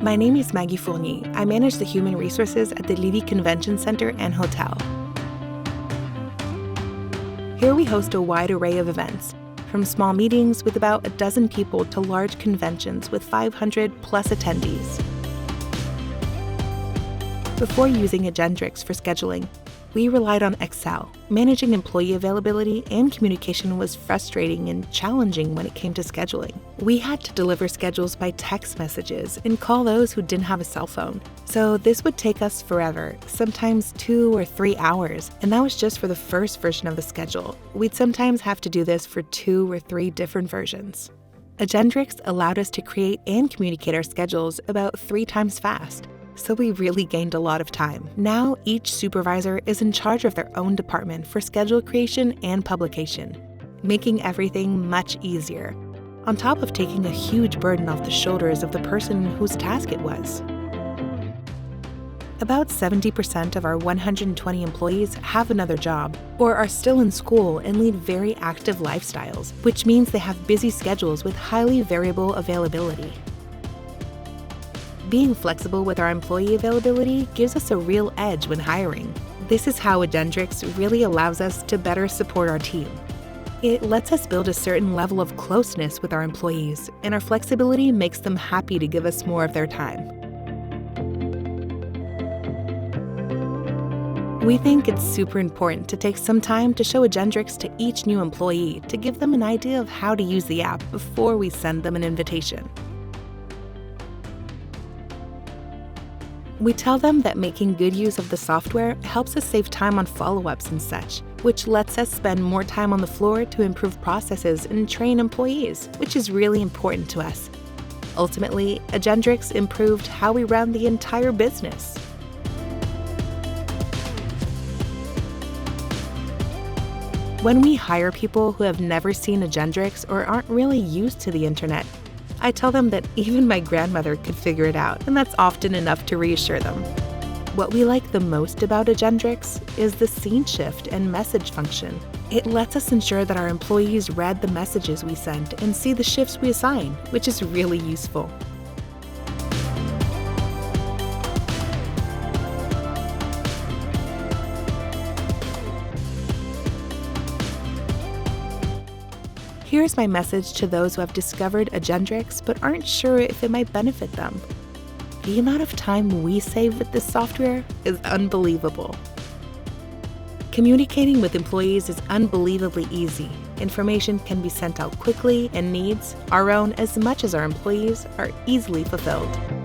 My name is Maggie Fournier. I manage the human resources at the Lévis Convention Center and Hotel. Here we host a wide array of events, from small meetings with about a dozen people to large conventions with 500 plus attendees. Before using Agendrix for scheduling, we relied on Excel. Managing employee availability and communication was frustrating and challenging when it came to scheduling. We had to deliver schedules by text messages and call those who didn't have a cell phone. So this would take us forever, sometimes 2 or 3 hours, and that was just for the first version of the schedule. We'd sometimes have to do this for 2 or 3 different versions. Agendrix allowed us to create and communicate our schedules about 3 times fast. So we really gained a lot of time. Now, each supervisor is in charge of their own department for schedule creation and publication, making everything much easier, on top of taking a huge burden off the shoulders of the person whose task it was. About 70% of our 120 employees have another job or are still in school and lead very active lifestyles, which means they have busy schedules with highly variable availability. Being flexible with our employee availability gives us a real edge when hiring. This is how Agendrix really allows us to better support our team. It lets us build a certain level of closeness with our employees, and our flexibility makes them happy to give us more of their time. We think it's super important to take some time to show Agendrix to each new employee to give them an idea of how to use the app before we send them an invitation. We tell them that making good use of the software helps us save time on follow-ups and such, which lets us spend more time on the floor to improve processes and train employees, which is really important to us. Ultimately, Agendrix improved how we run the entire business. When we hire people who have never seen Agendrix or aren't really used to the internet, I tell them that even my grandmother could figure it out, and that's often enough to reassure them. What we like the most about Agendrix is the scene shift and message function. It lets us ensure that our employees read the messages we send and see the shifts we assign, which is really useful. Here's my message to those who have discovered Agendrix but aren't sure if it might benefit them. The amount of time we save with this software is unbelievable. Communicating with employees is unbelievably easy. Information can be sent out quickly, and needs, our own as much as our employees, are easily fulfilled.